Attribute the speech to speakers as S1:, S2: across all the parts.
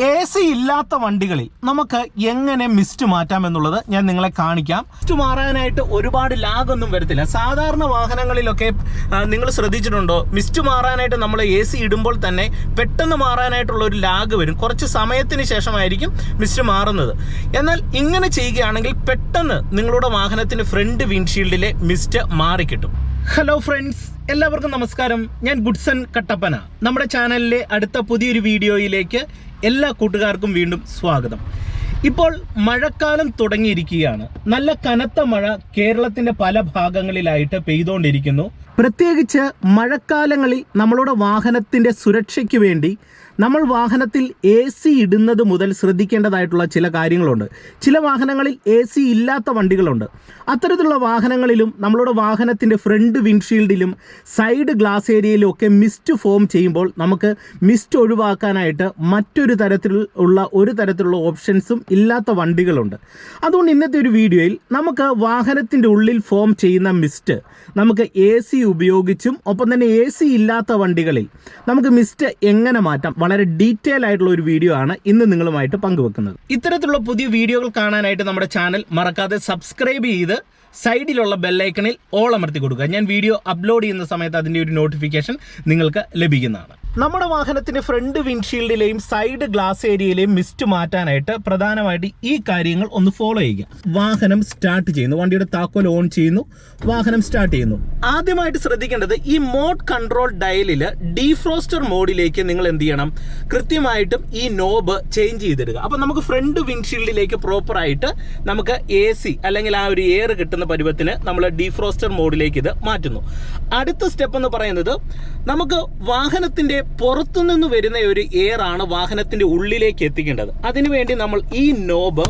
S1: AC ഇല്ലാത്ത വണ്ടികളിൽ നമുക്ക് എങ്ങനെ മിസ്റ്റ് മാറ്റാമെന്നുള്ളത് ഞാൻ നിങ്ങളെ കാണിക്കാം. മിസ്റ്റ് മാറാനായിട്ട് ഒരുപാട് ലാഗൊന്നും വരത്തില്ല. സാധാരണ വാഹനങ്ങളിലൊക്കെ നിങ്ങൾ ശ്രദ്ധിച്ചിട്ടുണ്ടോ, മിസ്റ്റ് മാറാനായിട്ട് നമ്മൾ AC ഇടുമ്പോൾ തന്നെ പെട്ടെന്ന് മാറാനായിട്ടുള്ള ഒരു ലാഗ് വരും. കുറച്ച് സമയത്തിന് ശേഷമായിരിക്കും മിസ്റ്റ് മാറുന്നത്. എന്നാൽ ഇങ്ങനെ ചെയ്യുകയാണെങ്കിൽ പെട്ടെന്ന് നിങ്ങളുടെ വാഹനത്തിന് ഫ്രണ്ട് വിൻഡ്ഷീൽഡിലെ മിസ്റ്റ് മാറിക്കിട്ടും. ഹലോ ഫ്രണ്ട്സ്, എല്ലാവർക്കും നമസ്കാരം. ഞാൻ ഗുഡ്സൺ കട്ടപ്പന. നമ്മുടെ ചാനലിലെ അടുത്ത പുതിയൊരു വീഡിയോയിലേക്ക് എല്ലാ കൂട്ടുകാർക്കും വീണ്ടും സ്വാഗതം. ഇപ്പോൾ മഴക്കാലം തുടങ്ങിയിരിക്കുകയാണ്. നല്ല കനത്ത മഴ കേരളത്തിൻ്റെ പല ഭാഗങ്ങളിലായിട്ട് പെയ്തുകൊണ്ടിരിക്കുന്നു. പ്രത്യേകിച്ച് മഴക്കാലങ്ങളിൽ നമ്മളുടെ വാഹനത്തിൻ്റെ സുരക്ഷയ്ക്ക് വേണ്ടി നമ്മൾ വാഹനത്തിൽ AC ഇടുന്നത് മുതൽ ശ്രദ്ധിക്കേണ്ടതായിട്ടുള്ള ചില കാര്യങ്ങളുണ്ട്. ചില വാഹനങ്ങളിൽ AC ഇല്ലാത്ത വണ്ടികളുണ്ട്. അത്തരത്തിലുള്ള വാഹനങ്ങളിലും നമ്മളുടെ വാഹനത്തിൻ്റെ ഫ്രണ്ട് വിൻഡ്ഷീൽഡിലും സൈഡ് ഗ്ലാസ് ഏരിയയിലും ഒക്കെ മിസ്റ്റ് ഫോം ചെയ്യുമ്പോൾ നമുക്ക് മിസ്റ്റ് ഒഴിവാക്കാനായിട്ട് മറ്റൊരു തരത്തിലുള്ള ഓപ്ഷൻസും ഇല്ലാത്ത വണ്ടികളുണ്ട്. അതുകൊണ്ട് ഇന്നത്തെ ഒരു വീഡിയോയിൽ നമുക്ക് വാഹനത്തിൻ്റെ ഉള്ളിൽ ഫോം ചെയ്യുന്ന മിസ്റ്റ് നമുക്ക് AC ഉപയോഗിച്ചും ഒപ്പം തന്നെ AC ഇല്ലാത്ത വണ്ടികളിൽ നമുക്ക് മിസ്റ്റ് എങ്ങനെ മാറ്റാം, വളരെ ഡീറ്റെയിൽ ആയിട്ടുള്ള ഒരു വീഡിയോ ആണ് ഇന്ന് നിങ്ങളുമായിട്ട് പങ്കുവെക്കുന്നത്. ഇത്തരത്തിലുള്ള പുതിയ വീഡിയോകൾ കാണാനായിട്ട് നമ്മുടെ ചാനൽ മറക്കാതെ സബ്സ്ക്രൈബ് ചെയ്ത് സൈഡിലുള്ള ബെല്ലൈക്കണിൽ ഓൾ അമർത്തി കൊടുക്കുക. ഞാൻ വീഡിയോ അപ്ലോഡ് ചെയ്യുന്ന സമയത്ത് അതിൻ്റെ ഒരു നോട്ടിഫിക്കേഷൻ നിങ്ങൾക്ക് ലഭിക്കുന്നതാണ്. നമ്മുടെ വാഹനത്തിൻ്റെ ഫ്രണ്ട് വിൻഡ്ഷീൽഡിലെയും സൈഡ് ഗ്ലാസ് ഏരിയയിലെയും മിസ്റ്റ് മാറ്റാനായിട്ട് പ്രധാനമായിട്ട് ഈ കാര്യങ്ങൾ ഒന്ന് ഫോളോ ചെയ്യുക. വാഹനം സ്റ്റാർട്ട് ചെയ്യുന്നു, വണ്ടിയുടെ താക്കോൽ ഓൺ ചെയ്യുന്നു, വാഹനം സ്റ്റാർട്ട് ചെയ്യുന്നു. ആദ്യമായിട്ട് ശ്രദ്ധിക്കേണ്ടത് ഈ മോഡ് കൺട്രോൾ ഡയലിൽ ഡീഫ്രോസ്റ്റർ മോഡിലേക്ക് നിങ്ങൾ എന്ത് ചെയ്യണം, കൃത്യമായിട്ടും ഈ നോബ് ചേഞ്ച് ചെയ്തിടുക. അപ്പം നമുക്ക് ഫ്രണ്ട് വിൻഡ്ഷീൽഡിലേക്ക് പ്രോപ്പറായിട്ട് നമുക്ക് AC അല്ലെങ്കിൽ ആ ഒരു എയർ കിട്ടുന്ന പരുവത്തിന് നമ്മൾ ഡീഫ്രോസ്റ്റർ മോഡിലേക്ക് ഇത് മാറ്റുന്നു. അടുത്ത സ്റ്റെപ്പ് എന്ന് പറയുന്നത്, നമുക്ക് വാഹനത്തിൻ്റെ പുറത്തുനിന്ന് വരുന്ന ഒരു എയർ ആണ് വാഹനത്തിൻ്റെ ഉള്ളിലേക്ക് എത്തിക്കേണ്ടത്. അതിനുവേണ്ടി നമ്മൾ ഈ നോബ്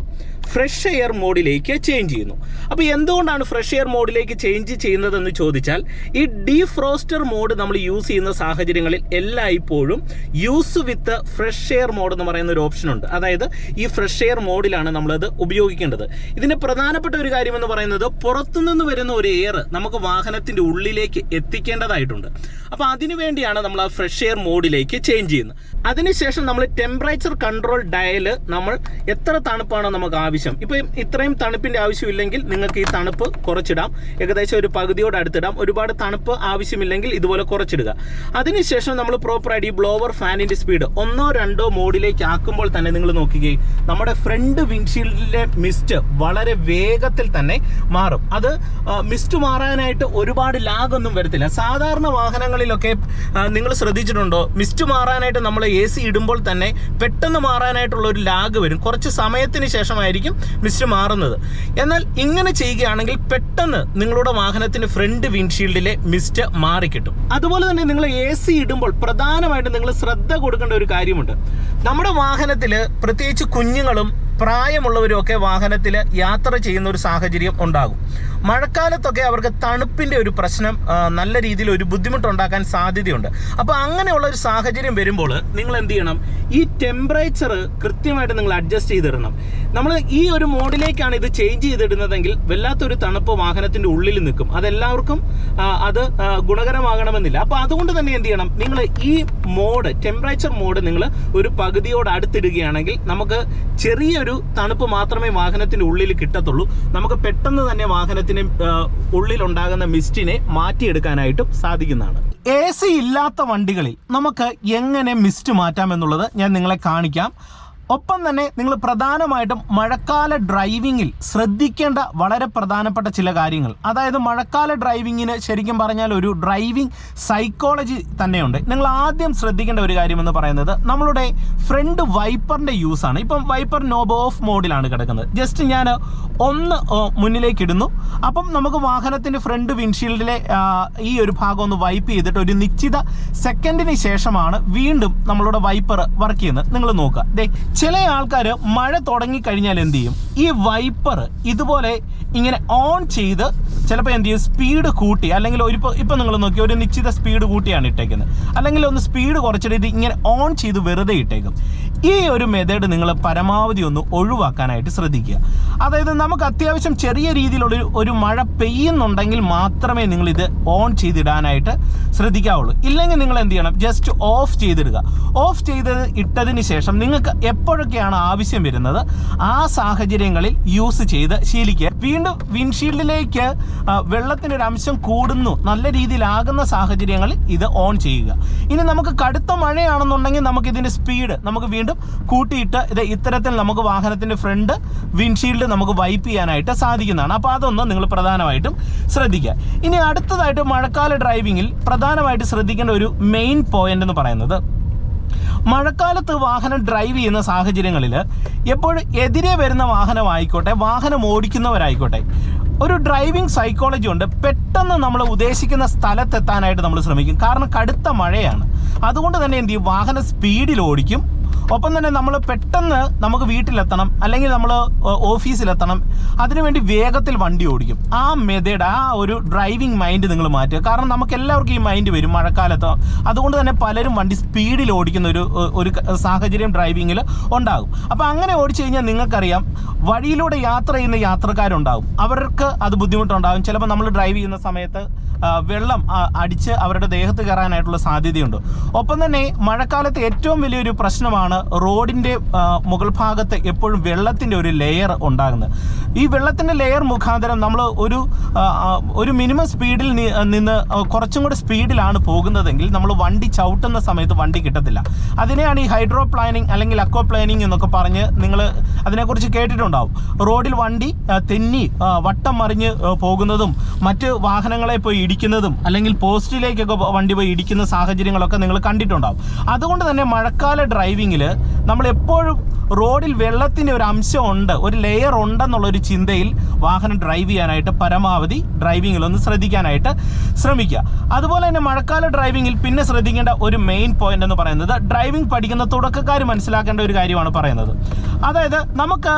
S1: ഫ്രഷ് എയർ മോഡിലേക്ക് ചേഞ്ച് ചെയ്യുന്നു. അപ്പോൾ എന്തുകൊണ്ടാണ് ഫ്രഷ് എയർ മോഡിലേക്ക് ചേഞ്ച് ചെയ്യുന്നതെന്ന് ചോദിച്ചാൽ, ഈ ഡീഫ്രോസ്റ്റർ മോഡ് നമ്മൾ യൂസ് ചെയ്യുന്ന സാഹചര്യങ്ങളിൽ എല്ലായ്പ്പോഴും use with fresh air mode എന്ന് പറയുന്ന ഒരു ഓപ്ഷൻ ഉണ്ട്. അതായത് ഈ ഫ്രഷ് എയർ മോഡിലാണ് നമ്മളത് ഉപയോഗിക്കേണ്ടത്. ഇതിൻ്റെ പ്രധാനപ്പെട്ട ഒരു കാര്യം എന്ന് പറയുന്നത്, പുറത്തുനിന്ന് വരുന്ന ഒരു എയർ നമുക്ക് വാഹനത്തിൻ്റെ ഉള്ളിലേക്ക് എത്തിക്കേണ്ടതായിട്ടുണ്ട്. അപ്പോൾ അതിനു വേണ്ടിയാണ് നമ്മൾ ആ ഫ്രഷ് എയർ മോഡിലേക്ക് ചേഞ്ച് ചെയ്യുന്നത്. അതിനുശേഷം നമ്മൾ ടെമ്പറേച്ചർ കൺട്രോൾ ഡയൽ നമ്മൾ എത്ര തണുപ്പാണോ നമുക്ക് ആവശ്യം, ഇപ്പം ഇത്രയും തണുപ്പിൻ്റെ ആവശ്യമില്ലെങ്കിൽ നിങ്ങൾക്ക് ഈ തണുപ്പ് കുറച്ചിടാം, ഏകദേശം ഒരു പകുതിയോട് അടുത്തിടാം. ഒരുപാട് തണുപ്പ് ആവശ്യമില്ലെങ്കിൽ ഇതുപോലെ കുറച്ചിടുക. അതിനുശേഷം നമ്മൾ പ്രോപ്പറായിട്ട് ഈ ബ്ലോവർ ഫാനിൻ്റെ സ്പീഡ് 1 2 മോഡിലേക്ക് ആക്കുമ്പോൾ തന്നെ നിങ്ങൾ നോക്കുകയും നമ്മുടെ ഫ്രണ്ട് വിൻഡ്ഷീൽഡിലെ മിസ്റ്റ് വളരെ വേഗത്തിൽ തന്നെ മാറും. അത് മിസ്റ്റ് മാറാനായിട്ട് ഒരുപാട് ലാഗൊന്നും വരത്തില്ല. സാധാരണ വാഹനങ്ങളിലൊക്കെ നിങ്ങൾ ശ്രദ്ധിച്ചിട്ടുണ്ടോ, മിസ്റ്റ് മാറാനായിട്ട് നമ്മൾ AC ഇടുമ്പോൾ തന്നെ പെട്ടെന്ന് മാറാനായിട്ടുള്ള ഒരു ലാഗ് വരും. കുറച്ച് സമയത്തിന് ശേഷമായിരിക്കും മിസ്റ്റ് മാറുന്നത്. എന്നാൽ ഇങ്ങനെ ചെയ്യുകയാണെങ്കിൽ പെട്ടെന്ന് നിങ്ങളുടെ വാഹനത്തിന് ഫ്രണ്ട് വിൻഡ്ഷീൽഡിലെ മിസ്റ്റ് മാറിക്കിട്ടും. അതുപോലെ തന്നെ നിങ്ങൾ AC ഇടുമ്പോൾ പ്രധാനമായിട്ടും നിങ്ങൾ ശ്രദ്ധ കൊടുക്കേണ്ട ഒരു കാര്യമുണ്ട്. നമ്മുടെ വാഹനത്തിൽ പ്രത്യേകിച്ച് കുഞ്ഞുങ്ങളും പ്രായമുള്ളവരും ഒക്കെ വാഹനത്തിൽ യാത്ര ചെയ്യുന്ന ഒരു സാഹചര്യം ഉണ്ടാകും. മഴക്കാലത്തൊക്കെ അവർക്ക് തണുപ്പിൻ്റെ ഒരു പ്രശ്നം നല്ല രീതിയിൽ ഒരു ബുദ്ധിമുട്ടുണ്ടാക്കാൻ സാധ്യതയുണ്ട്. അപ്പോൾ അങ്ങനെയുള്ള ഒരു സാഹചര്യം വരുമ്പോൾ നിങ്ങൾ എന്ത് ചെയ്യണം, ഈ ടെമ്പറേച്ചർ കൃത്യമായിട്ട് നിങ്ങൾ അഡ്ജസ്റ്റ് ചെയ്തിടണം. നമ്മൾ ഈ ഒരു മോഡിലേക്കാണ് ഇത് ചേഞ്ച് ചെയ്തിടുന്നതെങ്കിൽ വല്ലാത്തൊരു തണുപ്പ് വാഹനത്തിൻ്റെ ഉള്ളിൽ നിൽക്കും. അതെല്ലാവർക്കും അത് ഗുണകരമാകണമെന്നില്ല. അപ്പോൾ അതുകൊണ്ട് തന്നെ എന്ത് ചെയ്യണം, നിങ്ങൾ ഈ മോഡ് ടെമ്പറേച്ചർ മോഡ് നിങ്ങൾ ഒരു പകുതിയോട് അടുത്തിടുകയാണെങ്കിൽ നമുക്ക് ചെറിയൊരു തണുപ്പ് മാത്രമേ വാഹനത്തിൻ്റെ ഉള്ളിൽ കിട്ടത്തുള്ളൂ. നമുക്ക് പെട്ടെന്ന് തന്നെ വാഹനത്തിന് ഉള്ളിലുണ്ടാകുന്ന മിസ്റ്റിനെ മാറ്റിയെടുക്കാനായിട്ടും സാധിക്കുന്നതാണ്. AC ഇല്ലാത്ത വണ്ടികളിൽ നമുക്ക് എങ്ങനെ മിസ്റ്റ് മാറ്റാമെന്നുള്ളത് ഞാൻ നിങ്ങളെ കാണിക്കാം. ഒപ്പം തന്നെ നിങ്ങൾ പ്രധാനമായിട്ടും മഴക്കാല ഡ്രൈവിങ്ങിൽ ശ്രദ്ധിക്കേണ്ട വളരെ പ്രധാനപ്പെട്ട ചില കാര്യങ്ങൾ, അതായത് മഴക്കാല ഡ്രൈവിങ്ങിന് ശരിക്കും പറഞ്ഞാൽ ഒരു ഡ്രൈവിംഗ് സൈക്കോളജി തന്നെയുണ്ട്. നിങ്ങൾ ആദ്യം ശ്രദ്ധിക്കേണ്ട ഒരു കാര്യം എന്ന് പറയുന്നത്, നമ്മളുടെ ഫ്രണ്ട് വൈപ്പറിൻ്റെ യൂസാണ്. ഇപ്പം വൈപ്പർ നോബ് ഓഫ് മോഡിലാണ് കിടക്കുന്നത്. ജസ്റ്റ് ഞാൻ ഒന്ന് മുന്നിലേക്ക് ഇടുന്നു. അപ്പം നമുക്ക് വാഹനത്തിൻ്റെ ഫ്രണ്ട് വിൻഡ്ഷീൽഡിലെ ഈ ഒരു ഭാഗം ഒന്ന് വൈപ്പ് ചെയ്തിട്ട് ഒരു നിശ്ചിത സെക്കൻഡിന് ശേഷമാണ് വീണ്ടും നമ്മളുടെ വൈപ്പർ വർക്ക് ചെയ്യുന്നത്. നിങ്ങൾ നോക്കുക, ചില ആൾക്കാർ മഴ തുടങ്ങിക്കഴിഞ്ഞാൽ എന്ത് ചെയ്യും, ഈ വൈപ്പർ ഇതുപോലെ ഇങ്ങനെ ഓൺ ചെയ്ത് ചിലപ്പോൾ എന്ത് ചെയ്യും, സ്പീഡ് കൂട്ടി, അല്ലെങ്കിൽ ഇപ്പം നിങ്ങൾ നോക്കി ഒരു നിശ്ചിത സ്പീഡ് കൂട്ടിയാണ് ഇട്ടേക്കുന്നത്, അല്ലെങ്കിൽ ഒന്ന് സ്പീഡ് കുറച്ചിട്ട് ഇങ്ങനെ ഓൺ ചെയ്ത് വെറുതെ ഇട്ടേക്കും. ഈ ഒരു മെത്തേഡ് നിങ്ങൾ പരമാവധി ഒന്ന് ഒഴിവാക്കാനായിട്ട് ശ്രദ്ധിക്കുക. അതായത് നമുക്ക് അത്യാവശ്യം ചെറിയ രീതിയിലുള്ള ഒരു മഴ പെയ്യുന്നുണ്ടെങ്കിൽ മാത്രമേ നിങ്ങളിത് ഓൺ ചെയ്തിടാനായിട്ട് ശ്രദ്ധിക്കാവുള്ളൂ. ഇല്ലെങ്കിൽ നിങ്ങൾ എന്ത് ചെയ്യണം, ജസ്റ്റ് ഓഫ് ചെയ്തിടുക. ഓഫ് ചെയ്ത് ഇട്ടതിന് ശേഷം നിങ്ങൾക്ക് എപ്പോഴൊക്കെയാണ് ആവശ്യം വരുന്നത് ആ സാഹചര്യങ്ങളിൽ യൂസ് ചെയ്ത് ശീലിക്കുക. വീണ്ടും വിൻഷീൽഡിലേക്ക് വെള്ളത്തിൻ്റെ ഒരു അംശം കൂടുന്നു, നല്ല രീതിയിലാകുന്ന സാഹചര്യങ്ങളിൽ ഇത് ഓൺ ചെയ്യുക. ഇനി നമുക്ക് കടുത്ത മഴയാണെന്നുണ്ടെങ്കിൽ നമുക്ക് ഇതിൻ്റെ സ്പീഡ് നമുക്ക് വീണ്ടും കൂട്ടിയിട്ട് ഇത്തരത്തിൽ നമുക്ക് വാഹനത്തിൻ്റെ ഫ്രണ്ട് വിൻഷീൽഡ് നമുക്ക് വൈപ്പ് ചെയ്യാനായിട്ട് സാധിക്കുന്നതാണ്. അപ്പോൾ അതൊന്ന് നിങ്ങൾ പ്രധാനമായിട്ടും ശ്രദ്ധിക്കുക. ഇനി അടുത്തതായിട്ട് മഴക്കാല ഡ്രൈവിങ്ങിൽ പ്രധാനമായിട്ട് ശ്രദ്ധിക്കേണ്ട ഒരു മെയിൻ പോയിന്റ് എന്ന് പറയുന്നത്, മഴക്കാലത്ത് വാഹനം ഡ്രൈവ് ചെയ്യുന്ന സാഹചര്യങ്ങളിൽ എപ്പോഴും എതിരെ വരുന്ന വാഹനമായിക്കോട്ടെ, വാഹനം ഓടിക്കുന്നവരായിക്കോട്ടെ, ഒരു ഡ്രൈവിംഗ് സൈക്കോളജി ഉണ്ട്. പെട്ടെന്ന് നമ്മൾ ഉദ്ദേശിക്കുന്ന സ്ഥലത്തെത്താനായിട്ട് നമ്മൾ ശ്രമിക്കും. കാരണം കടുത്ത മഴയാണ്. അതുകൊണ്ട് തന്നെ എന്ത് ചെയ്യും, വാഹനം സ്പീഡിൽ ഓടിക്കും. ഒപ്പം തന്നെ നമ്മൾ പെട്ടെന്ന് നമുക്ക് വീട്ടിലെത്തണം, അല്ലെങ്കിൽ നമ്മൾ ഓഫീസിലെത്തണം, അതിനുവേണ്ടി വേഗത്തിൽ വണ്ടി ഓടിക്കും. ആ മെത്തേഡ്, ആ ഒരു ഡ്രൈവിംഗ് മൈൻഡ് നിങ്ങൾ മാറ്റുക. കാരണം നമുക്ക് എല്ലാവർക്കും ഈ മൈൻഡ് വരും മഴക്കാലത്ത്. അതുകൊണ്ട് തന്നെ പലരും വണ്ടി സ്പീഡിൽ ഓടിക്കുന്ന ഒരു സാഹചര്യം ഡ്രൈവിങ്ങിൽ ഉണ്ടാകും. അപ്പോൾ അങ്ങനെ ഓടിച്ചു കഴിഞ്ഞാൽ നിങ്ങൾക്കറിയാം, വഴിയിലൂടെ യാത്ര ചെയ്യുന്ന യാത്രക്കാരുണ്ടാകും, അവർക്ക് അത് ബുദ്ധിമുട്ടുണ്ടാകും. ചിലപ്പോൾ നമ്മൾ ഡ്രൈവ് ചെയ്യുന്ന സമയത്ത് വെള്ളം അടിച്ച് അവരുടെ ദേഹത്ത് കയറാനായിട്ടുള്ള സാധ്യതയുണ്ട്. ഒപ്പം തന്നെ മഴക്കാലത്ത് ഏറ്റവും വലിയൊരു പ്രശ്നമാണ് റോഡിൻ്റെ മുകൾ ഭാഗത്ത് എപ്പോഴും വെള്ളത്തിൻ്റെ ഒരു ലെയർ ഉണ്ടാകുന്നത്. ഈ വെള്ളത്തിൻ്റെ ലെയർ മുഖാന്തരം നമ്മൾ ഒരു മിനിമം സ്പീഡിൽ നിന്ന് കുറച്ചും കൂടി സ്പീഡിലാണ് പോകുന്നതെങ്കിൽ നമ്മൾ വണ്ടി ചവിട്ടുന്ന സമയത്ത് വണ്ടി കിട്ടത്തില്ല. അതിനെയാണ് ഈ ഹൈഡ്രോ പ്ലാനിങ് അല്ലെങ്കിൽ അക്വ പ്ലാനിങ് എന്നൊക്കെ പറഞ്ഞ് നിങ്ങൾ അതിനെക്കുറിച്ച് കേട്ടിട്ടുണ്ടാവും. റോഡിൽ വണ്ടി തെന്നി വട്ടം മറിഞ്ഞ് പോകുന്നതും മറ്റ് വാഹനങ്ങളെ പോയി ഇടിക്കുന്നതും അല്ലെങ്കിൽ പോസ്റ്റിലേക്കൊക്കെ വണ്ടി പോയി ഇടിക്കുന്ന സാഹചര്യങ്ങളൊക്കെ നിങ്ങൾ കണ്ടിട്ടുണ്ടാവും. അതുകൊണ്ട് തന്നെ മഴക്കാല ഡ്രൈവിങ്ങിൽ നമ്മൾ എപ്പോഴും റോഡിൽ വെള്ളത്തിൻ്റെ ഒരു അംശമുണ്ട്, ഒരു ലെയർ ഉണ്ടെന്നുള്ളൊരു ചിന്തയിൽ വാഹനം ഡ്രൈവ് ചെയ്യാനായിട്ട് പരമാവധി ഡ്രൈവിങ്ങിലൊന്ന് ശ്രദ്ധിക്കാനായിട്ട് ശ്രമിക്കുക. അതുപോലെ തന്നെ മഴക്കാല ഡ്രൈവിങ്ങിൽ പിന്നെ ശ്രദ്ധിക്കേണ്ട ഒരു മെയിൻ പോയിന്റ് എന്ന് പറയുന്നത്, ഡ്രൈവിംഗ് പഠിക്കുന്ന തുടക്കക്കാർ മനസ്സിലാക്കേണ്ട ഒരു കാര്യമാണ് പറയുന്നത്. അതായത് നമുക്ക്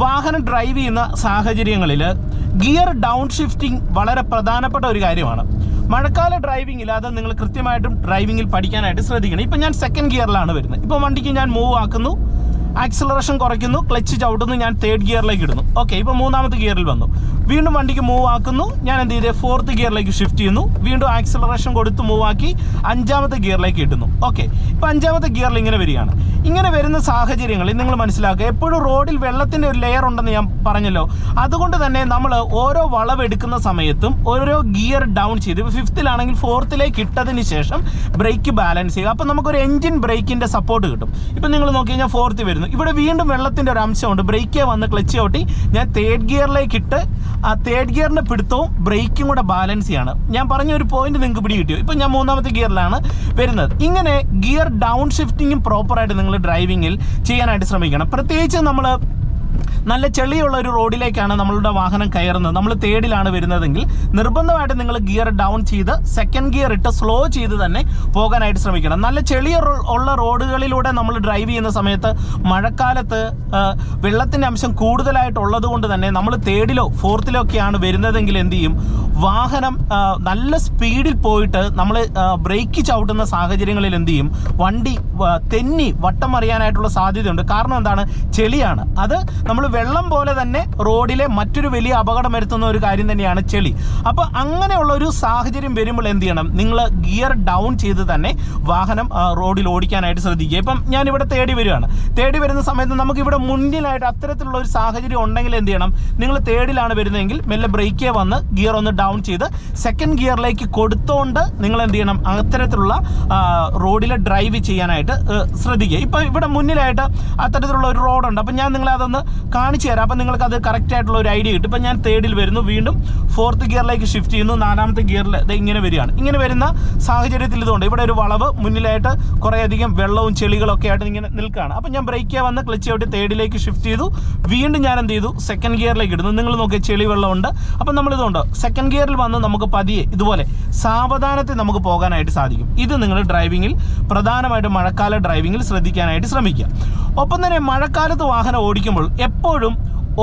S1: വാഹനം ഡ്രൈവ് ചെയ്യുന്ന സാഹചര്യങ്ങളിൽ ഗിയർ ഡൗൺ ഷിഫ്റ്റിംഗ് വളരെ പ്രധാനപ്പെട്ട ഒരു കാര്യമാണ്. മഴക്കാല ഡ്രൈവിങ്ങിൽ അത് നിങ്ങൾ കൃത്യമായിട്ടും ഡ്രൈവിങ്ങിൽ പഠിക്കാനായിട്ട് ശ്രദ്ധിക്കണം. ഇപ്പം ഞാൻ സെക്കൻഡ് ഗിയറിലാണ് വരുന്നത്. ഇപ്പോൾ വണ്ടിക്ക് ഞാൻ മൂവ് ആക്കുന്നു, ആക്സിലറേഷൻ കുറയ്ക്കുന്നു, ക്ലച്ച് ചവിട്ടുന്നു, ഞാൻ തേർഡ് ഗിയറിലേക്ക് ഇടുന്നു. ഓക്കെ, ഇപ്പോൾ മൂന്നാമത്തെ ഗിയറിൽ വന്നു. വീണ്ടും വണ്ടിക്ക് മൂവ് ആക്കുന്നു, ഞാൻ എന്ത് ചെയ്തേ ഫോർത്ത് ഗിയറിലേക്ക് ഷിഫ്റ്റ് ചെയ്യുന്നു. വീണ്ടും ആക്സിലറേഷൻ കൊടുത്ത് മൂവ് ആക്കി അഞ്ചാമത്തെ ഗിയറിലേക്ക് ഇടുന്നു. ഓക്കെ, ഇപ്പോൾ അഞ്ചാമത്തെ ഗിയറിൽ ഇങ്ങനെ വരികയാണ്. ഇങ്ങനെ വരുന്ന സാഹചര്യങ്ങളിൽ നിങ്ങൾ മനസ്സിലാക്കുക, എപ്പോഴും റോഡിൽ വെള്ളത്തിൻ്റെ ഒരു ലെയർ ഉണ്ടെന്ന് ഞാൻ പറഞ്ഞല്ലോ. അതുകൊണ്ട് തന്നെ നമ്മൾ ഓരോ വളവെടുക്കുന്ന സമയത്തും ഓരോ ഗിയർ ഡൗൺ ചെയ്ത്, ഇപ്പോൾ ഫിഫ്ത്തിലാണെങ്കിൽ ഫോർത്തിലേക്ക് ഇട്ടതിന് ശേഷം ബ്രേക്ക് ബാലൻസ് ചെയ്യുക. അപ്പോൾ നമുക്കൊരു എൻജിൻ ബ്രേക്കിൻ്റെ സപ്പോർട്ട് കിട്ടും. ഇപ്പം നിങ്ങൾ നോക്കി കഴിഞ്ഞാൽ ഫോർത്ത് വരുന്നു, ഇവിടെ വീണ്ടും വെള്ളത്തിൻ്റെ ഒരു അംശമുണ്ട്. ബ്രേക്കേ വന്ന് ക്ലച്ച് ചവിട്ടി ഞാൻ തേർഡ് ഗിയറിലേക്ക് ഇട്ട് ആ തേർഡ് ഗിയറിൻ്റെ പിടുത്തവും ബ്രേക്കും കൂടെ ബാലൻസ് ചെയ്യാണ്. ഞാൻ പറഞ്ഞ ഒരു പോയിന്റ് നിങ്ങൾക്ക് പിടി കിട്ടിയോ? ഇപ്പം ഞാൻ മൂന്നാമത്തെ ഗിയറിലാണ് വരുന്നത്. ഇങ്ങനെ ഗിയർ ഡൗൺ ഷിഫ്റ്റിങ്ങും പ്രോപ്പറായിട്ട് നിങ്ങൾ ഡ്രൈവിങ്ങിൽ ചെയ്യാനായിട്ട് ശ്രമിക്കണം. പ്രത്യേകിച്ച് നമ്മൾ നല്ല ചെളിയുള്ള ഒരു റോഡിലേക്കാണ് നമ്മളുടെ വാഹനം കയറുന്നത്, നമ്മൾ തേർഡിലാണ് വരുന്നതെങ്കിൽ നിർബന്ധമായിട്ട് നിങ്ങൾ ഗിയർ ഡൗൺ ചെയ്ത് സെക്കൻഡ് ഗിയർ ഇട്ട് സ്ലോ ചെയ്ത് തന്നെ പോകാനായിട്ട് ശ്രമിക്കണം. നല്ല ചെളിയ ഉള്ള റോഡുകളിലൂടെ നമ്മൾ ഡ്രൈവ് ചെയ്യുന്ന സമയത്ത് മഴക്കാലത്ത് വെള്ളത്തിൻ്റെ അംശം കൂടുതലായിട്ടുള്ളത് കൊണ്ട് തന്നെ നമ്മൾ തേർഡിലോ ഫോർത്തിലോ ഒക്കെയാണ് വരുന്നതെങ്കിൽ എന്ത് ചെയ്യും, വാഹനം നല്ല സ്പീഡിൽ പോയിട്ട് നമ്മൾ ബ്രേക്ക് ചവിട്ടുന്ന സാഹചര്യങ്ങളിൽ എന്ത് ചെയ്യും, വണ്ടി തെന്നി വട്ടം മറിയാനായിട്ടുള്ള സാധ്യതയുണ്ട്. കാരണം എന്താണ്, ചെളിയാണ്. അത് നമ്മൾ വെള്ളം പോലെ തന്നെ റോഡിലെ മറ്റൊരു വലിയ അപകടം വരുത്തുന്ന ഒരു കാര്യം തന്നെയാണ് ചെളി. അപ്പോൾ അങ്ങനെയുള്ള ഒരു സാഹചര്യം വരുമ്പോൾ എന്ത് ചെയ്യണം, നിങ്ങൾ ഗിയർ ഡൗൺ ചെയ്ത് തന്നെ വാഹനം റോഡിൽ ഓടിക്കാനായിട്ട് ശ്രദ്ധിക്കുക. ഇപ്പം ഞാനിവിടെ തേടി വരികയാണ്. തേടി വരുന്ന സമയത്ത് നമുക്കിവിടെ മുന്നിലായിട്ട് അത്തരത്തിലുള്ള ഒരു സാഹചര്യം ഉണ്ടെങ്കിൽ എന്ത് ചെയ്യണം, നിങ്ങൾ തേർഡിലാണ് വരുന്നതെങ്കിൽ മെല്ലെ ബ്രേക്കേ വന്ന് ഗിയർ ഒന്ന് ഡൗൺ ചെയ്ത് സെക്കൻഡ് ഗിയറിലേക്ക് കൊടുത്തുകൊണ്ട് നിങ്ങൾ എന്ത് ചെയ്യണം, അത്തരത്തിലുള്ള റോഡിൽ ഡ്രൈവ് ചെയ്യാനായിട്ട് ശ്രദ്ധിക്കുക. ഇപ്പം ഇവിടെ മുന്നിലായിട്ട് അത്തരത്തിലുള്ള ഒരു റോഡുണ്ട്. അപ്പം ഞാൻ നിങ്ങളെ അതൊന്ന് കാണിച്ചു തരാം. അപ്പം നിങ്ങൾക്ക് അത് കറക്റ്റ് ആയിട്ടുള്ള ഒരു ഐഡിയ കിട്ടും. ഇപ്പം ഞാൻ തേർഡിൽ വരുന്നു, വീണ്ടും ഫോർത്ത് ഗിയറിലേക്ക് ഷിഫ്റ്റ് ചെയ്യുന്നു, നാലാമത്തെ ഗിയറിൽ ഇങ്ങനെ വരികയാണ്. ഇങ്ങനെ വരുന്ന സാഹചര്യത്തിൽ ഇതുകൊണ്ട് ഇവിടെ ഒരു വളവ്, മുന്നിലായിട്ട് കുറേയധികം വെള്ളവും ചെളികളൊക്കെ ആയിട്ട് ഇങ്ങനെ നിൽക്കുകയാണ്. അപ്പം ഞാൻ ബ്രേക്കേ വന്ന് ക്ലച്ച് ഔട്ട് തേർഡിലേക്ക് ഷിഫ്റ്റ് ചെയ്തു. വീണ്ടും ഞാൻ എന്ത് ചെയ്തു, സെക്കൻഡ് ഗിയറിലേക്ക് ഇടുന്നു. നിങ്ങൾ നോക്കിയ ചെളി വെള്ളമുണ്ട്. അപ്പം നമ്മളിതുകൊണ്ട് സെക്കൻഡ് ഗിയറിൽ വന്ന് നമുക്ക് പതിയെ ഇതുപോലെ സാവധാനത്തിൽ നമുക്ക് പോകാനായിട്ട് സാധിക്കും. ഇത് നിങ്ങൾ ഡ്രൈവിങ്ങിൽ പ്രധാനമായിട്ടും മഴക്കാല ഡ്രൈവിങ്ങിൽ ശ്രദ്ധിക്കാനായിട്ട് ശ്രമിക്കുക. ഒപ്പം തന്നെ മഴക്കാലത്ത് വാഹനം ഓടിക്കുമ്പോൾ എപ്പോഴും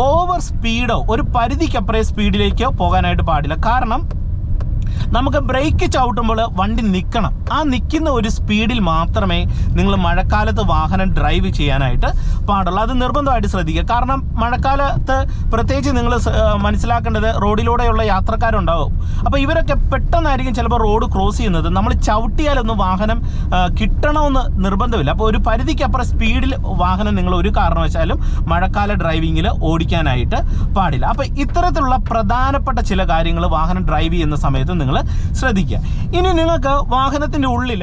S1: ഓവർ സ്പീഡോ ഒരു പരിധിക്കപ്പുറം സ്പീഡിലേക്കോ പോകാനായിട്ട് പാടില്ല. കാരണം നമുക്ക് ബ്രേക്ക് ചവിട്ടുമ്പോൾ വണ്ടി നിൽക്കണം. ആ നിൽക്കുന്ന ഒരു സ്പീഡിൽ മാത്രമേ നിങ്ങൾ മഴക്കാലത്ത് വാഹനം ഡ്രൈവ് ചെയ്യാനായിട്ട് പാടുള്ളൂ. അത് നിർബന്ധമായിട്ട് ശ്രദ്ധിക്കുക. കാരണം മഴക്കാലത്ത് പ്രത്യേകിച്ച് നിങ്ങൾ മനസ്സിലാക്കേണ്ടത് റോഡിലൂടെയുള്ള യാത്രക്കാരുണ്ടാവും. അപ്പോൾ ഇവരൊക്കെ പെട്ടെന്നായിരിക്കും ചിലപ്പോൾ റോഡ് ക്രോസ് ചെയ്യുന്നത്. നമ്മൾ ചവിട്ടിയാലൊന്നും വാഹനം കിട്ടണമെന്ന് നിർബന്ധമില്ല. അപ്പോൾ ഒരു പരിധിക്കപ്പുറം സ്പീഡിൽ വാഹനം നിങ്ങൾ ഒരു കാരണവശാലും മഴക്കാല ഡ്രൈവിങ്ങിൽ ഓടിക്കാനായിട്ട് പാടില്ല. അപ്പോൾ ഇത്തരത്തിലുള്ള പ്രധാനപ്പെട്ട ചില കാര്യങ്ങൾ വാഹനം ഡ്രൈവ് ചെയ്യുന്ന സമയത്ത് നിങ്ങൾ ശ്രദ്ധിക്കുക. ഇനി നിങ്ങൾക്ക് വാഹനത്തിൻ്റെ ഉള്ളിൽ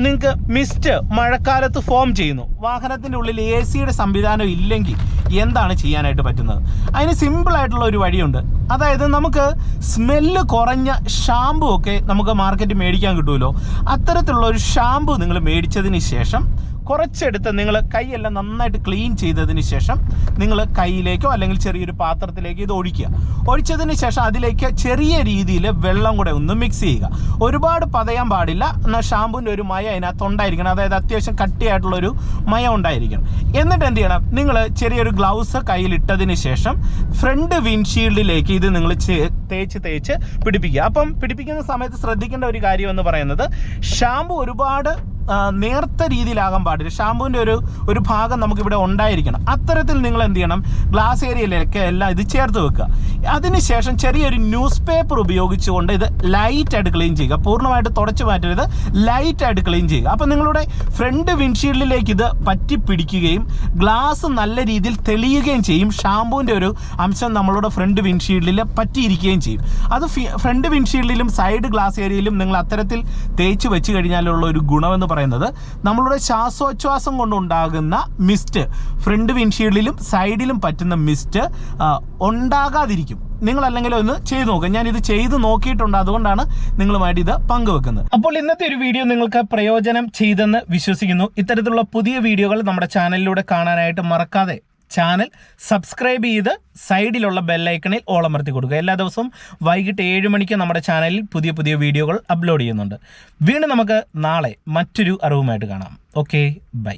S1: നിങ്ങൾക്ക് മിസ്റ്റ് മഴക്കാലത്ത് ഫോം ചെയ്യുന്നു, വാഹനത്തിൻ്റെ ഉള്ളിൽ AC-യുടെ സംവിധാനം ഇല്ലെങ്കിൽ എന്താണ് ചെയ്യാനായിട്ട് പറ്റുന്നത്? അതിന് സിമ്പിളായിട്ടുള്ള ഒരു വഴിയുണ്ട്. അതായത് നമുക്ക് സ്മെല്ല് കുറഞ്ഞ ഷാമ്പു ഒക്കെ നമുക്ക് മാർക്കറ്റിൽ മേടിക്കാൻ കിട്ടുമല്ലോ. അത്തരത്തിലുള്ള ഒരു ഷാമ്പു നിങ്ങൾ മേടിച്ചതിന് ശേഷം കുറച്ചെടുത്ത് നിങ്ങൾ കൈയെല്ലാം നന്നായിട്ട് ക്ലീൻ ചെയ്തതിന് ശേഷം നിങ്ങൾ കയ്യിലേക്കോ അല്ലെങ്കിൽ ചെറിയൊരു പാത്രത്തിലേക്ക് ഇത് ഒഴിക്കുക. ഒഴിച്ചതിന് ശേഷം അതിലേക്ക് ചെറിയ രീതിയിൽ വെള്ളം കൂടെ ഒന്ന് മിക്സ് ചെയ്യുക. ഒരുപാട് പതയാൻ പാടില്ല. എന്നാൽ ഷാമ്പൂവിൻ്റെ ഒരു മയം അതിനകത്ത് ഉണ്ടായിരിക്കണം. അതായത് അത്യാവശ്യം കട്ടിയായിട്ടുള്ളൊരു മയം ഉണ്ടായിരിക്കണം. എന്നിട്ട് എന്ത് ചെയ്യണം? നിങ്ങൾ ചെറിയൊരു ഗ്ലൗസ് കയ്യിലിട്ടതിന് ശേഷം ഫ്രണ്ട് വിൻഷീൽഡിലേക്ക് ഇത് നിങ്ങൾ തേച്ച് പിടിപ്പിക്കുക. അപ്പം പിടിപ്പിക്കുന്ന സമയത്ത് ശ്രദ്ധിക്കേണ്ട ഒരു കാര്യം എന്ന് പറയുന്നത് ഷാമ്പു ഒരുപാട് നേർത്ത രീതിയിലാകാൻ പാടില്ല. ഷാമ്പുവിൻ്റെ ഒരു ഭാഗം നമുക്കിവിടെ ഉണ്ടായിരിക്കണം. അത്തരത്തിൽ നിങ്ങൾ എന്ത് ചെയ്യണം? ഗ്ലാസ് ഏരിയയിലേക്ക് എല്ലാം ഇത് ചേർത്ത് വെക്കുക. അതിനുശേഷം ചെറിയൊരു ന്യൂസ് പേപ്പർ ഉപയോഗിച്ചുകൊണ്ട് ഇത് ലൈറ്റായിട്ട് ക്ലീൻ ചെയ്യുക. പൂർണ്ണമായിട്ട് തുടച്ചു മാറ്റരുത്, ലൈറ്റായിട്ട് ക്ലീൻ ചെയ്യുക. അപ്പോൾ നിങ്ങളുടെ ഫ്രണ്ട് വിൻഷീൽഡിലേക്ക് ഇത് പറ്റി പിടിക്കുകയും ഗ്ലാസ് നല്ല രീതിയിൽ തെളിയുകയും ചെയ്യും. ഷാമ്പുവിൻ്റെ ഒരു അംശം നമ്മളുടെ ഫ്രണ്ട് വിൻഷീൽഡിൽ പറ്റിയിരിക്കുകയും ചെയ്യും. അത് ഫ്രണ്ട് വിൻഷീൽഡിലും സൈഡ് ഗ്ലാസ് ഏരിയയിലും നിങ്ങൾ അത്തരത്തിൽ തേച്ച് വെച്ച് കഴിഞ്ഞാലുള്ള ഒരു ഗുണമെന്ന് പറയുന്നത് നമ്മളുടെ ശ്വാസോച്ഛ്വാസം കൊണ്ടുണ്ടാകുന്ന മിസ്റ്റ്, ഫ്രണ്ട് വിൻഷീൽഡിലും സൈഡിലും പറ്റുന്ന മിസ്റ്റ് ഉണ്ടാകാതിരിക്കും. നിങ്ങൾ അല്ലെങ്കിൽ ഒന്ന് ചെയ്ത് നോക്കുക. ഞാനിത് ചെയ്ത് നോക്കിയിട്ടുണ്ട്, അതുകൊണ്ടാണ് നിങ്ങളുമായിട്ട് ഇത് പങ്കുവെക്കുന്നത്. അപ്പോൾ ഇന്നത്തെ ഒരു വീഡിയോ നിങ്ങൾക്ക് പ്രയോജനം ചെയ്തെന്ന് വിശ്വസിക്കുന്നു. ഇത്തരത്തിലുള്ള പുതിയ വീഡിയോകൾ നമ്മുടെ ചാനലിലൂടെ കാണാനായിട്ട് മറക്കാതെ ചാനൽ സബ്സ്ക്രൈബ് ചെയ്ത് സൈഡിലുള്ള ബെല്ലൈക്കണിൽ ഓളമർത്തി കൊടുക്കുക. എല്ലാ ദിവസവും വൈകിട്ട് 7 മണിക്ക് നമ്മുടെ ചാനലിൽ പുതിയ പുതിയ വീഡിയോകൾ അപ്ലോഡ് ചെയ്യുന്നുണ്ട്. വീണ്ടും നമുക്ക് നാളെ മറ്റൊരു അറിവുമായിട്ട് കാണാം. Okay, by.